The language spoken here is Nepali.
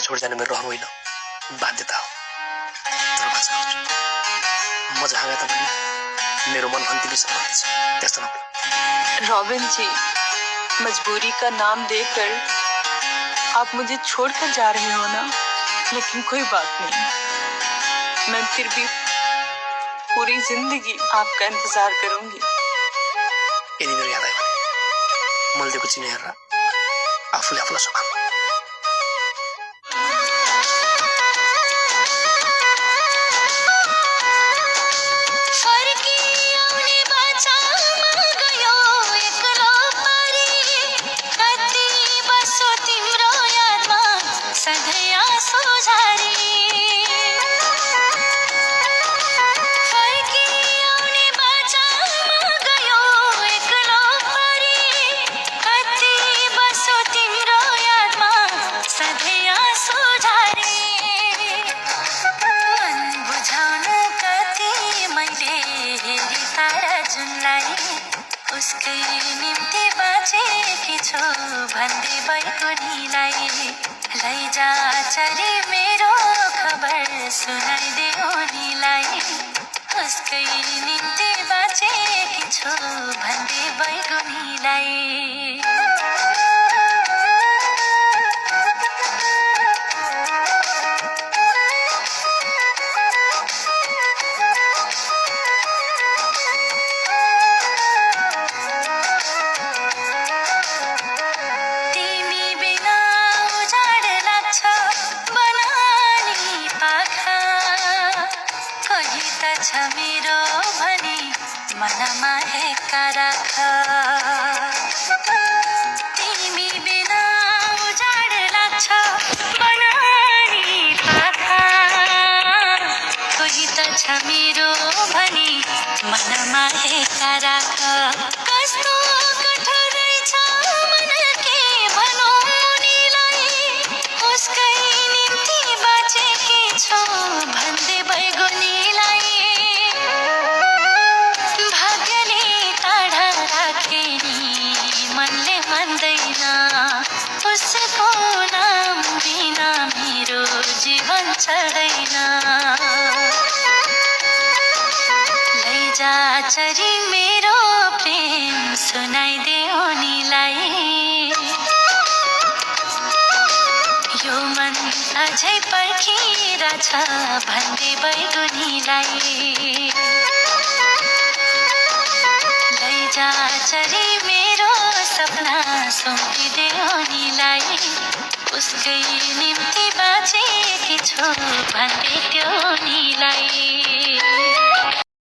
छोड जानु मेरो रहर होइन, बाध्यता हो। तर बाँच्न खोज्छु म जहाँ गए पनि मेरो मन भन्तीसँग रहनेछ, त्यस्तो नभए। रॉबिन जी, मजबूरी का नाम देकर आप मुझे छोड़कर जा रहे हो ना, लेकिन कोई बात नहीं, मैं फिर भी पूरी जिंदगी आपका इंतजार करूंगी। यदि मेरो याद आयो भने मैले दिएको चिने हेरेर आफूले आफूलाई सम्हाल्नु। उसकै निम्ति बाँचेकी छु भन्दै बैगुनीलाई लैजा चरी मेरो खबर सुनाइदेऊ उनीलाई। उसकै निम्ति बाँचेकी छु भन्दै बैगुनीलाई। छ मेरो भनी मनमा हेक्का राख, तिमी बिना उजाड लाग्छ बनानी पाखा। कोही त छ मेरो भनी मनमा हेक्का राख, कस्तो कठोर रहेछ मन के भनौँ उनीलाई। उसकै निम्ति बाँचेकी छु भन्दै बैगुनीलाई। मनले मान्दैन उसको नाम बिना मेरो जीवन चढ्दैन। लैजा चरी मेरो प्रेम सुनाइदेऊ उनीलाई। यो मन अझै पर्खिरहेछ भन्दै बैगुनीलाई। लैजा चरी मेरो सपना सुम्पिदेऊ उनीलाई। उसकै निम्ति बाँचेकी छु भन्दै